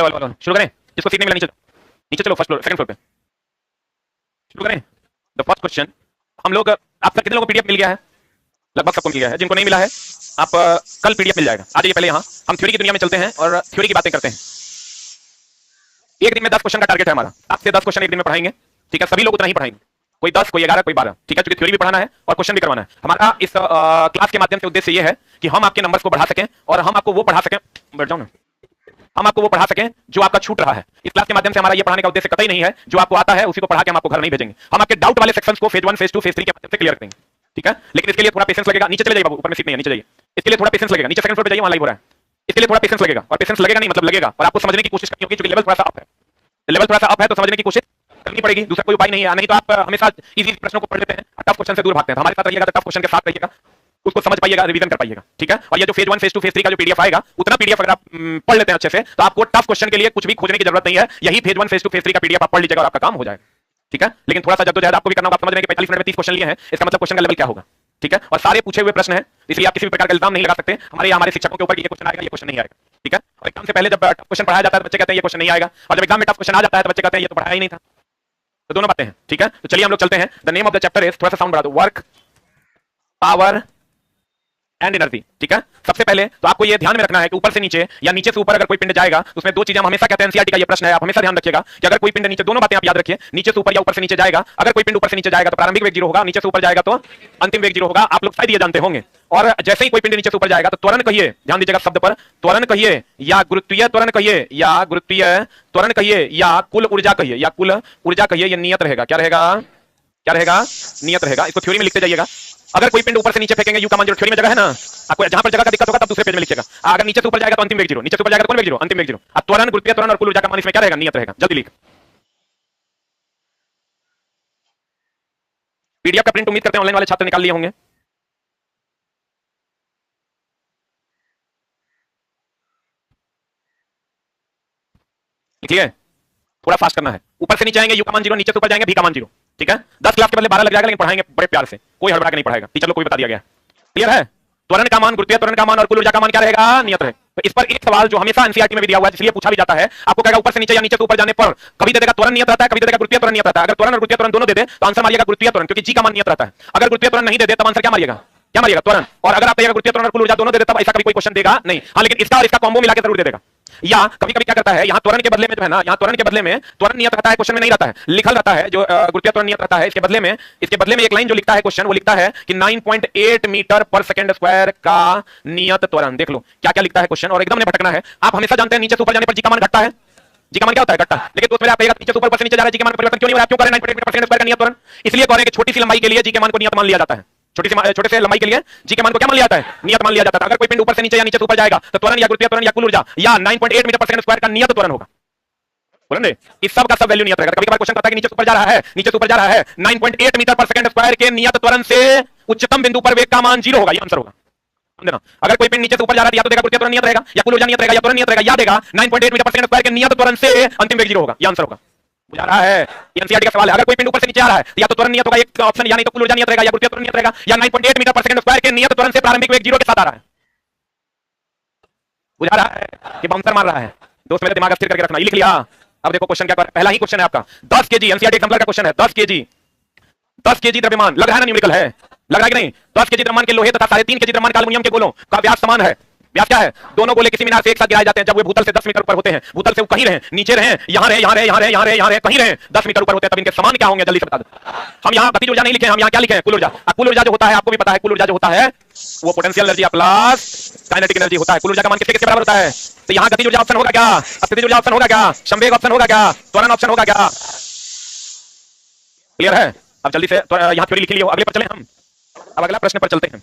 Hello hello hello, शुरू करें। जिसको सीट नहीं मिला नीचे नीचे चलो, फर्स्ट फ्लोर सेकंड फ्लोर पे शुरू करें। द फर्स्ट क्वेश्चन हम लोग, आप कितने लोगों को पीडीएफ मिल गया है? लगभग सबको मिल गया है। जिनको नहीं मिला है आप कल पीडीएफ मिल जाएगा। आ जाइए पहले यहाँ, हम थ्योरी की दुनिया में चलते हैं और थ्योरी की बातें करते हैं। एक दिन में 10 क्वेश्चन का टारगेट है हमारा। आपसे 10 क्वेश्चन एक दिन में पढ़ाएंगे, ठीक है? सभी लोग उतना ही पढ़ाएंगे, कोई 10 कोई 11 कोई 12, ठीक है? क्योंकि थ्योरी भी पढ़ाना है और क्वेश्चन भी करवाना है। हमारा इस क्लास के माध्यम से उद्देश्य ये है कि हम आपके नंबर्स को बढ़ा सकें और हम आपको वो पढ़ा सकें, बैठ जाओ ना, हम आपको वो पढ़ा सकें जो आपका छूट रहा है। इस क्लास के माध्यम से हमारा ये पढ़ाने का उद्देश्य कतई नहीं है जो आपको आता है उसी को पढ़ा के हम आपको घर नहीं भेजेंगे। हम आपके डाउट वाले सेक्शंस को फेज 1 फेज 2 फेज 3 के माध्यम से क्लियर करेंगे, ठीक है? लेकिन इसके लिए थोड़ा पेशेंस लगेगा। नीचे चले जाइए बाबू, ऊपर में सीट नहीं है, नीचे जाइए। इसके लिए थोड़ा पेशेंस लगेगा। नीचे सेकंड फ्लोर पे जाइए, वहां लाइव हो रहा है। इसके लिए थोड़ा पेशेंस लगेगा, और पेशेंस लगेगा नहीं मतलब लगेगा, और आपको समझने की कोशिश करनी होगी क्योंकि लेवल थोड़ा सा अप है। लेवल थोड़ा सा अप है तो समझने की कोशिश करनी पड़ेगी, दूसरा कोई उपाय नहीं है। नहीं तो आप हमेशा इजी प्रश्नों को पढ़ लेते हैं, टफ क्वेश्चन से दूर भागते हैं। तो हमारे साथ रहिएगा, टफ क्वेश्चन के साथ रहिएगा, उसको समझ पाइएगा, रिवीजन कर पाइएगा, ठीक है? और ये जो फेज 1 फेज 2 फेज 3 का जो पीडीएफ आएगा, उतना पीडीएफ अगर आप पढ़ लेते हैं अच्छे से तो आपको टफ क्वेश्चन के लिए कुछ भी खोजने की जरूरत नहीं है। यही फेज 1 फेज 2 फेज 3 का पीडीएफ आप पढ़ लीजिएगा और आपका काम हो जाएगा, ठीक है? लेकिन थोड़ा सा जद्दोजहद आपको भी करना होगा। आप समझ रहे हैं कि 45 मिनट में 30 क्वेश्चन लिए हैं, इसका मतलब क्वेश्चन का लेवल क्या होगा, ठीक है? और सारे पूछे हुए प्रश्न हैं, इसलिए आप किसी भी प्रकार का इल्जाम नहीं लगा सकते हमारे शिक्षकों के ऊपर कि ये क्वेश्चन आएगा, ये क्वेश्चन नहीं आएगा, ठीक है? और एग्जाम से पहले जब टफ क्वेश्चन पढ़ाया जाता है तो बच्चे कहते हैं ये क्वेश्चन नहीं आएगा, और जब एग्जाम में टफ क्वेश्चन आ जाता है तो बच्चे कहते हैं ये तो पढ़ाया ही नहीं था। तो दोनों बातें हैं, ठीक है? तो चलिए हम लोग चलते हैं। The name of the chapter is, थोड़ा सा साउंड बढ़ा दो, वर्क, पावर एंड एनर्जी, ठीक है? सबसे पहले तो आपको ये ध्यान में रखना है कि ऊपर से नीचे या नीचे से ऊपर अगर कोई पिंड जाएगा तो उसमें दो चीजें हम हमेशा कहते हैं। एनसीईआरटी का ये प्रश्न है, आप हमेशा ध्यान रखिएगा कि अगर कोई पिंड नीचे, दोनों बातें आप याद रखिए, नीचे से ऊपर या ऊपर से नीचे जाएगा। अगर कोई पिंड ऊपर से नीचे जाएगा तो प्रारंभिक वेग 0 होगा, नीचे से ऊपर जाएगा तो अंतिम वेग 0 होगा। आप लोग शायद ये जानते होंगे। और जैसे ही कोई पिंड नीचे से ऊपर जाएगा तो त्वरण कहिए, ध्यान दीजिएगा शब्द पर, त्वरण कहिए या गुरुत्वीय त्वरण कहिए या गुरुत्वीय त्वरण कहिए या कुल ऊर्जा कहिए या कुल ऊर्जा कहिए, ये नियत रहेगा। क्या रहेगा? क्या रहेगा? नियत रहेगा। इसको थ्योरी में लिखते जाइएगा। अगर कोई पिंड ऊपर से नीचे फेंकेंगे, यू का मान 0, थ्योरी में जगह है ना, आपको जहां पर जगह का दिक्कत होगा तब दूसरे पेज में लिखिएगा। अगर नीचे से ऊपर जाएगा तो अंतिम वेग 0, नीचे से ऊपर जाएगा तो कौन वेग 0? अंतिम वेग 0। अब त्वरण, गुरुत्वीय त्वरण और कुल ऊर्जा का मान इसमें क्या रहेगा? नियत रहेगा। जल्दी लिख। पीडीएफ का प्रिंट उम्मीद करते हैं ऑनलाइन वाले छात्र निकाल लिए होंगे। लिखिए, थोड़ा फास्ट करना है। ऊपर से नीचे आएंगे यू का मान 0, नीचे से ऊपर जाएंगे भी का मान 0, ठीक है? 10 क्लास के बदले 12 लग जाएगा, लेकिन पढ़ाएंगे बड़े प्यार से, कोई हड़बड़ा के नहीं पढ़ाएगा। टीचर लोग को भी बता दिया गया। क्लियर है? त्वरण का मान, गुरुत्वीय त्वरण का मान और कुल ऊर्जा का मान क्या रहेगा? नियत रहे। तो इस पर एक सवाल जो हमेशा एनसीईआरटी में भी दिया हुआ है, इसलिए पूछा भी जाता है, आपको कहेगा ऊपर से नीचे या नीचे से ऊपर जाने पर कभी दे देगा त्वरण नियत रहता है, कभी दे देगा गुरुत्वीय त्वरण नियत रहता है। अगर त्वरण और गुरुत्वीय त्वरण दोनों दे दे तो आंसर मारिएगा गुरुत्वीय त्वरण, क्योंकि जी का मान नियत रहता है। अगर गुरुत्वीय त्वरण नहीं दे दे तब आंसर क्या मारिएगा? क्या मारिएगा? त्वरण। और अगर आप कहिएगा गुरुत्वीय त्वरण और कुल ऊर्जा दोनों दे दे तब ऐसा कभी कोई क्वेश्चन देगा नहीं। हाँ, लेकिन इसका और इसका कॉम्बो मिला के जरूर दे देगा। या कभी कभी क्या करता है, यहाँ त्वरण के बदले में जो है ना, यहाँ त्वरण के बदले में त्वरण नियत रहता है, क्वेश्चन में नहीं रहता है, लिखल रहता है जो गुरुत्वीय त्वरण नियत रहता है। इसके बदले में एक लाइन जो लिखता है क्वेश्चन, वो लिखता है कि 9.8 मीटर पर सेकंड स्क्वायर का नियत त्वरण। देख लो क्या क्या लिखता है क्वेश्चन, और एकदम ने भटकना है। आप हमेशा जानते हैं नीचे से ऊपर जाने पर जी का मान घटता है। जी का मान क्या होता है? घटता। लेकिन दोस्त मेरे आप कहेगा नीचे से ऊपर से नीचे जा रहा है, जी के मान परिवर्तन क्यों नहीं हो रहा है? क्यों कर रहे हैं 9.8 मीटर पर सेकंड स्क्वायर का नियत त्वरण? इसलिए कह रहे हैं कि छोटी सी लंबाई के लिए जी के मान को नियत मान लिया जाता है। छोटे से लंबाई के लिए जी के मान को क्या मान लिया जाता है? नियत मान लिया जाता है। अगर कोई पिंड ऊपर से नीचे या नीचे से ऊपर जाएगा तो त्वरण या गुरुत्वीय त्वरण या कुल ऊर्जा या 9.8 मीटर पर सेकंड स्क्वायर का नियत त्वरण होगा। बोलेंगे इस सब का सब वैल्यू नियत रहेगा। कभी कभार क्वेश्चन करता है कि नीचे से ऊपर जा रहा है, नीचे से ऊपर जा रहा है 9.8 मीटर पर सेकंड स्क्वायर के नियत त्वरण से उच्चतम बिंदु पर वेग का मान 0 होगा। ये आंसर होगा। समझना, अगर कोई पिंड नीचे से ऊपर जा रहा है या तो देगा गुरुत्वीय त्वरण नियत रहेगा या कुल ऊर्जा नियत रहेगा या त्वरण नियत रहेगा, या देगा 9.8 मीटर पर सेकंड स्क्वायर के नियत त्वरण से अंतिम वेग 0 होगा। ये आंसर होगा। बुझा रहा है? एनसीईआरटी का सवाल है। अगर कोई पिंड ऊपर से नीचे आ रहा है तो या तो त्वरण नियत होगा एक ऑप्शन, या नहीं तो कुल ऊर्जा नियत रहेगा या गुरुत्वीय त्वरण नियत रहेगा, या 9.8 मीटर पर सेकंड स्क्वायर के नियत त्वरण से प्रारंभिक वेग 0 के साथ आ रहा है। बुझा रहा है कि बाउंसर मार रहा है? दोस्त मेरे दिमाग स्थिर करके रखना। ये लिख लिया। अब देखो क्वेश्चन क्या कर, पहला ही क्वेश्चन है आपका 10 केजी, एनसीईआरटी एग्जाम्पलर का क्वेश्चन है। 10 केजी द्रव्यमान, लग रहा है ना न्यूमेरिकल है? लग रहा है कि नहीं? 10 केजी द्रव्यमान के लोहे तथा 3.5 केजी द्रव्यमान के एल्युमिनियम के गोलों का व्यास समान है। व्यास क्या है? दोनों गोले किसी मीनार से एक साथ गिराए जाते हैं जब वे भूतल से 10 मीटर ऊपर होते हैं। भूतल से वो कहीं रहे, नीचे रहे, यहां रहे, यहां रहे, यहां रहे, यहां रहे, यहां रहे, कहीं रहे, 10 मीटर ऊपर होते हैं, तब इनके समान क्या होंगे? जल्दी से बता दो। हम यहां गतिज ऊर्जा नहीं लिखे, हम यहां क्या लिखे हैं? कुल ऊर्जा। कुल ऊर्जा जो होता है आपको भी पता है, कुल ऊर्जा जो होता है वो potential energy plus kinetic energy होता है। कुल ऊर्जा का मान किसके किसके बराबर होता है? तो यहां गतिज ऊर्जा ऑप्शन होगा क्या? स्थितिज ऊर्जा ऑप्शन होगा क्या? संवेग ऑप्शन होगा क्या? त्वरण ऑप्शन होगा क्या? क्लियर है? अब जल्दी से यहां थ्योरी लिख लियो, अगले पर चले हम। अब अगला प्रश्न पर चलते हैं।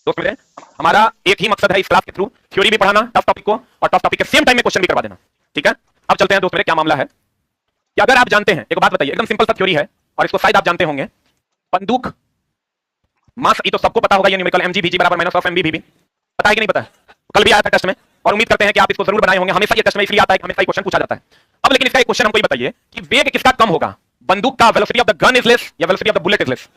दोस्त मेरे, हमारा एक ही मकसद है इस क्लास के थ्रू, थ्योरी भी पढ़ाना टफ टॉपिक को, और टफ टॉपिक के सेम टाइम में क्वेश्चन भी करवा देना, ठीक है? अब चलते हैं दोस्त मेरे, क्या मामला है कि अगर आप जानते हैं, एक बात बताइए, एकदम सिंपल सा थ्योरी है और इसको शायद आप जानते होंगे। बंदूक मास, ये तो सबको पता होगा, ये न्यूमेरिकल mg/v बराबर -mv/v, पता है कि नहीं पता है? कल भी आया था टेस्ट में, और उम्मीद करते हैं कि आप इसको जरूर बनाए होंगे। हमेशा ये टेस्ट में इसलिए आता है कि हमेशा क्वेश्चन पूछा जाता है। अब लेकिन इसका एक क्वेश्चन हमको बताइए कि वेग किसका कम होगा? बंदूक का velocity of the gun is less या velocity of the bullet is less?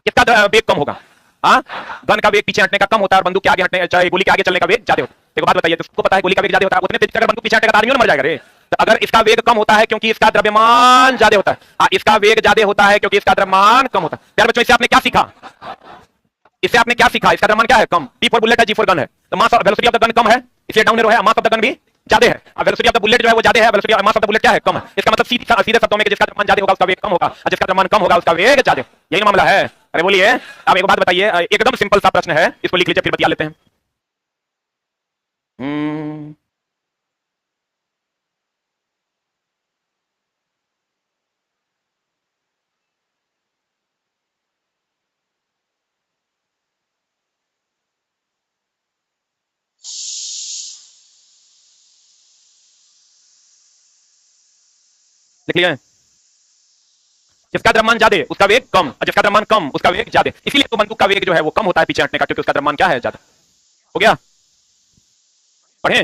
किसका वेग कम होगा? गन का वेग पीछे हटने का कम होता है और बंदूक के आगे हटने, चाहे गोली के आगे चलने का वेग ज्यादा होता है। देखो बात बताइए, तुमको पता है गोली का वेग ज्यादा होता है, उतने तेज से अगर बंदूक पीछे हटेगा तो आदमी मर जाएगा रे। तो अगर इसका वेग कम होता है क्योंकि इसका द्रव्यमान ज्यादा होता है, इसका वेग ज्यादा होता है क्योंकि इसका द्रव्यमान कम होता है। प्यारे बच्चों, इससे आपने क्या सीखा? इससे आपने क्या सीखा? इसका द्रव्यमान क्या है? कम। P फॉर बुलेट है, G फॉर गन है, तो मास वेलोसिटी ऑफ द गन कम है, इसलिए डाउन एरो है। मास ऑफ द गन भी ज्यादा है, अब वेलोसिटी ऑफ द बुलेट जो है वो ज्यादा है, velocity of mass of the bullet क्या है? कम है। इसका मतलब सीधे शब्दों में कि जिसका द्रव्यमान ज्यादा होगा उसका वेग कम होगा, और जिसका द्रव्यमान कम होगा उसका वेग ज्यादा। यही मामला है। अरे बोलिए, अब एक बात बताइए, एकदम सिंपल सा प्रश्न है, इसको लिख लीजिए फिर बतिया लेते हैं। लिख लिया है? जिसका द्रव्यमान ज्यादा उसका वेग कम, और जिसका द्रव्यमान कम उसका वेग ज्यादा। इसीलिए तो बंदूक का वेग जो है वो कम होता है पीछे हटने का, क्योंकि उसका द्रव्यमान क्या है? ज्यादा। हो गया? पढ़े?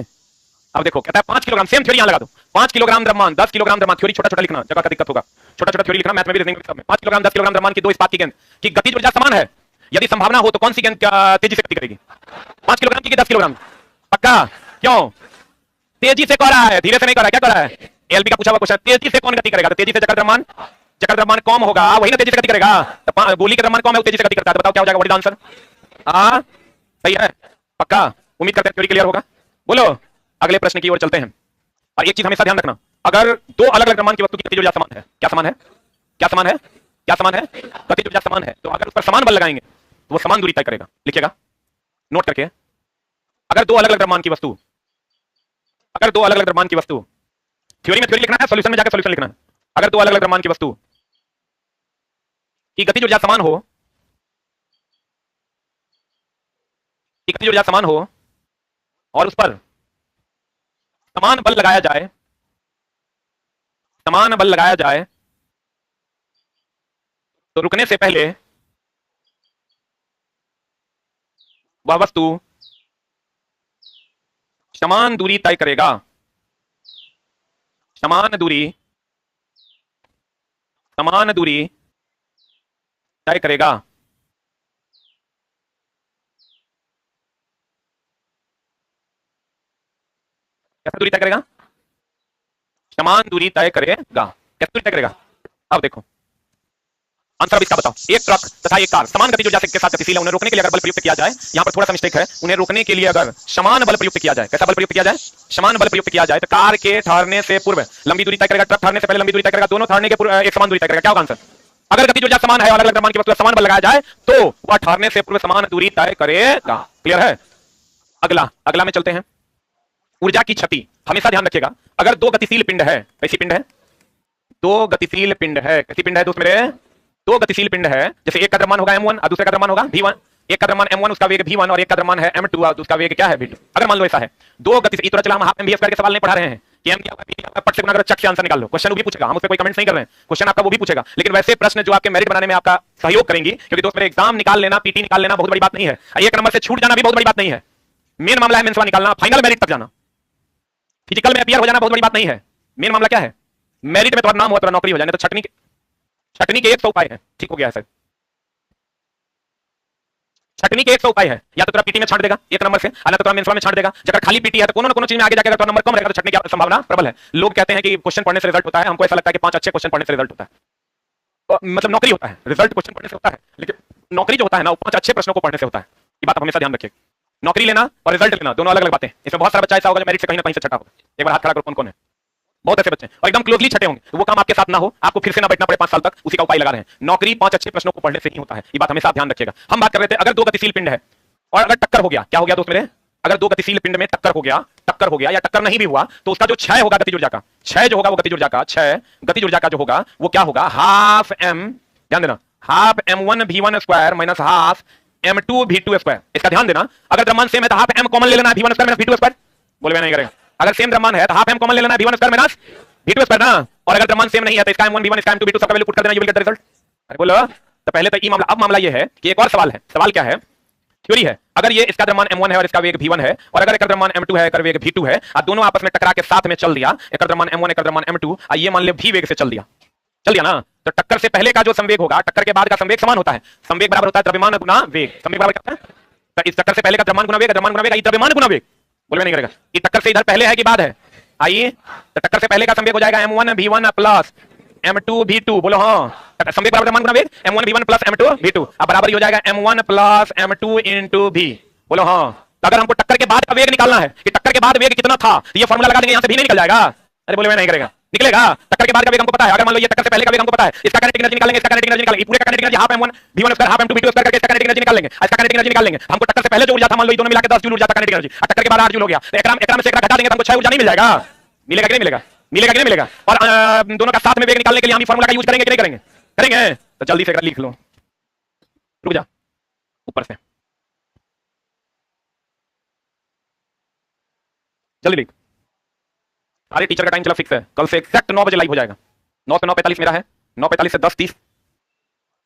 अब देखो, कहता है 5 किलोग्राम, सेम थ्योरी यहां लगा दो। 5 किलोग्राम द्रव्यमान, 10 किलोग्राम द्रव्यमान, थ्योरी छोटा छोटा लिखना, जगह का दिक्कत होगा। छोटा छोटा थ्योरी लिखना, मैथ में भी रीजनिंग में। 5 किलोग्राम 10 किलोग्राम द्रव्यमान की दो इस्पात की गेंद की गतिज ऊर्जा समान है, यदि संभावना हो तो कौन सी गेंद तेजी से गति करेगी? 5 किलोग्राम की 10 किलोग्राम? पक्का? क्यों? तेजी से कह रहा है, धीरे से नहीं कह रहा है। क्या कह रहा है? एलबी का पूछा हुआ क्वेश्चन, तेजी से कौन गति करेगा? तो तेजी से जकर द्रव्यमान कम होगा वही ना तेजी से गति करेगा। तो गोली का द्रव्यमान कम है, वो तेजी से गति करता है। तो बताओ क्या हो जाएगा? What is answer? हां, सही है। पक्का? उम्मीद करते हैं थ्योरी क्लियर होगा। बोलो, अगले प्रश्न की ओर चलते हैं। और एक चीज हमेशा ध्यान रखना, अगर दो अलग अलग द्रव्यमान की वस्तु की गतिज ऊर्जा समान है, क्या समान है? क्या समान है? क्या समान है? गतिज ऊर्जा समान है, तो अगर उस पर समान बल लगाएंगे तो वो समान दूरी तय करेगा। लिखिएगा नोट करके, अगर दो अलग अलग द्रव्यमान की वस्तु, अगर दो अलग अलग द्रव्यमान की वस्तु, थ्योरी में थ्योरी लिखना है, सॉल्यूशन में जाकर सॉल्यूशन लिखना है। अगर दो अलग अलग द्रव्यमान की वस्तु की गतिज ऊर्जा समान हो, की गतिज ऊर्जा समान हो और उस पर समान बल लगाया जाए, समान बल लगाया जाए, तो रुकने से पहले वह वस्तु समान दूरी तय करेगा। समान दूरी तय करेगा। कैसा दूरी तय करेगा? समान दूरी तय करेगा। कैसे दूरी तय करेगा? अब देखो आंसर, अब इसका बताओ। एक ट्रक तथा एक कार समान गतिज ऊर्जा के साथ गतिशील है, उन्हें रोकने के लिए अगर बल प्रयुक्त किया जाए, यहां पर थोड़ा सा मिस्टेक है, उन्हें रोकने के लिए अगर समान बल प्रयुक्त किया जाए, कैसा बल प्रयुक्त किया जाए? समान बल प्रयुक्त किया जाए, तो कार के ठहरने से पूर्व लंबी दूरी तय करेगा, ट्रक ठहरने से पहले लंबी दूरी तय करेगा, दोनों ठहरने के पूर्व एक समान दूरी तय करेगा। क्या होगा आंसर? अगर गतिज ऊर्जा समान है और अलग अलग द्रव्यमान की वस्तु समान बल लगाया जाए तो वह ठहरने से पूर्व समान दूरी तय करेगा। क्लियर है? अगला में चलते हैं। ऊर्जा की क्षति, हमेशा ध्यान रखिएगा, अगर दो गतिशील पिंड है, कैसी पिंड है? दो गतिशील पिंड है। कैसी पिंड है दोस्त मेरे? दो गतिशील पिंड है, जैसे एक का द्रव्यमान होगा m1 और दूसरे का द्रव्यमान होगा v1। एक का द्रव्यमान m1 उसका वेग v1 और एक का द्रव्यमान है m2 और उसका वेग क्या है? v2। अगर मान लो ऐसा है, दो गतिशील, इतना चला हम हाफ mv स्क्वायर के सवाल नहीं पढ़ा रहे हैं कि m क्या होगा, पट से गुणा करो, चट से आंसर निकाल लो। क्वेश्चन वो भी पूछेगा, हम उस पर कोई कमेंट्स नहीं कर रहे हैं, क्वेश्चन आपका वो भी पूछेगा, लेकिन वैसे प्रश्न जो आपके मेरिट बनाने में आपका सहयोग करेंगी, क्योंकि दोस्त मेरे एग्जाम निकाल लेना, पीटी निकाल लेना बहुत बड़ी बात नहीं है, एक नंबर से छूट जाना भी बहुत बड़ी बात नहीं है। मेन मामला है मेंस निकालना, फाइनल मेरिट तक जाना। फिजिकल में अपीयर हो जाना बहुत बड़ी बात नहीं है, मेन मामला क्या है? मेरिट में तुम्हारा नाम हो, तुम्हारा नौकरी हो जाए। तो छटनी के 100 उपाय है। ठीक हो गया है सर? छटनी के 100 उपाय है, या तो तेरा पीटी में छांट देगा एक नंबर से, अलग तो तेरा मेंस में छांट देगा। जब खाली पीटी है तो कोनो ना कोनो चीज में आगे जाकर अगर नंबर कम रहेगा तो छटने की संभावना प्रबल है। लोग कहते हैं कि क्वेश्चन पढ़ने से रिजल्ट होता है, हमको ऐसा लगता है कि 5 अच्छे क्वेश्चन पढ़ने से रिजल्ट होता है, तो मतलब नौकरी होता है, रिजल्ट क्वेश्चन पढ़ने से होता है, लेकिन नौकरी जो होता है ना वो 5 अच्छे प्रश्नों को पढ़ने से होता है। ये बात आप हमेशा ध्यान रखिए। नौकरी लेना और रिजल्ट लेना दोनों अलग अलग बातें। इसमें बहुत सारा बच्चा ऐसा होगा जो मेरिट से कहीं ना कहीं से छटा होगा। एक बार हाथ खड़ा करो, कौन कौन है? बहुत ऐसे बच्चे और एकदम क्लोजली छटे होंगे, वो काम आपके साथ ना हो, आपको फिर से ना बैठना पड़े 5 साल तक, उसी का उपाय लगा रहे हैं। नौकरी 5 अच्छे प्रश्नों को पढ़ने से ही होता है, ये बात हमेशा ध्यान रखिएगा। हम बात कर रहे थे अगर दो गतिशील पिंड है और अगर टक्कर हो गया, क्या हो गया दोस्त मेरे? अगर दो गतिशील पिंड में टक्कर हो गया या टक्कर नहीं भी हुआ तो उसका जो क्षय होगा गतिज ऊर्जा का, क्षय जो होगा वो गतिज ऊर्जा का क्षय, गतिज ऊर्जा का जो होगा वो क्या होगा? हाफ m, ध्यान देना, half m1 v1 square minus half m2 v2 square. इसका ध्यान देना, अगर द्रव्यमान सेम है तो हाफ m कॉमन ले लेना है, v1 square minus v2 square. बोले मैं नहीं करेंगे। अगर सेम द्रव्यमान है तो हाफ m कॉमन ले लेना है, v1 square minus v2 square ना। और अगर द्रव्यमान सेम नहीं है तो इसका m1 v1 इसका m2 v2 सबका वैल्यू पुट कर देना, you will get the result. अरे बोलो, तो पहले तो ये मामला। अब मामला ये है कि एक और सवाल है। सवाल क्या है? थ्योरी है, अगर ये इसका द्रव्यमान m1 है और इसका वेग v1 है, और अगर इसका द्रव्यमान m2 है, इसका वेग v2 है, और दोनों आपस में टकरा के साथ में चल दिया, इसका द्रव्यमान m1 इसका द्रव्यमान m2, और ये मान ले v वेग से चल दिया ना, तो टक्कर से पहले का जो संवेग होगा टक्कर के बाद का संवेग समान होता है। संवेग बराबर होता है द्रव्यमान गुना वेग। संवेग बराबर क्या होता है? तो इस टक्कर से पहले का द्रव्यमान गुना वेग, द्रव्यमान गुना वेग, द्रव्यमान गुना वेग। बोलो नहीं करेगा कि टक्कर से इधर पहले है कि बाद है? आइए तो टक्कर से पहले का संवेग हो जाएगा m1 v1 plus m2 v2। बोलो हाँ, संवेग बराबर मान गुना वेग m1 v1 plus m2 v2 अब बराबर ही हो जाएगा m1 plus m2 into v। बोलो हाँ। तो अगर हमको टक्कर के बाद का वेग निकालना है कि टक्कर के बाद वेग कितना था, तो ये फॉर्मूला लगा देंगे, यहां से भी नहीं निकल जाएगा। अरे बोले मैं नहीं करेगा, निकलेगा। टक्कर के बाद का वेग हमको पता है। अगर मान लो ये टक्कर से पहले का वेग हमको पता है, इसका काइनेटिक एनर्जी निकालेंगे, इसका काइनेटिक एनर्जी निकालेंगे, पूरे का kinetic energy half m1 v1 square half m2 v2 square करके इसका काइनेटिक एनर्जी निकाल लेंगे, इसका काइनेटिक एनर्जी निकाल लेंगे। हमको टक्कर से पहले जो ऊर्जा था, मान लो ये दोनों मिला के 10 जूल ऊर्जा था काइनेटिक एनर्जी, और टक्कर के बाद 8 जूल हो गया, तो एकरा में से एकरा घटा देंगे तो हमको 6 ऊर्जा नहीं मिल जाएगा? मिलेगा कि नहीं मिलेगा? मिलेगा कि नहीं मिलेगा? और दोनों का साथ में वेग निकालने के लिए हम फॉर्मूला का यूज करेंगे कि नहीं करेंगे? करेंगे। तो जल्दी से लिख लो, रुक जा ऊपर से जल्दी लिख। अरे टीचर का टाइम चला फिक्स है, कल से एक्जैक्ट 9 बजे लाइव हो जाएगा। 9 से 9:45 मेरा है, 9:45 से 10:30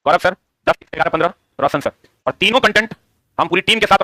गौरव सर, 10:15 रोशन सर, और तीनों कंटेंट हम पूरी टीम के साथ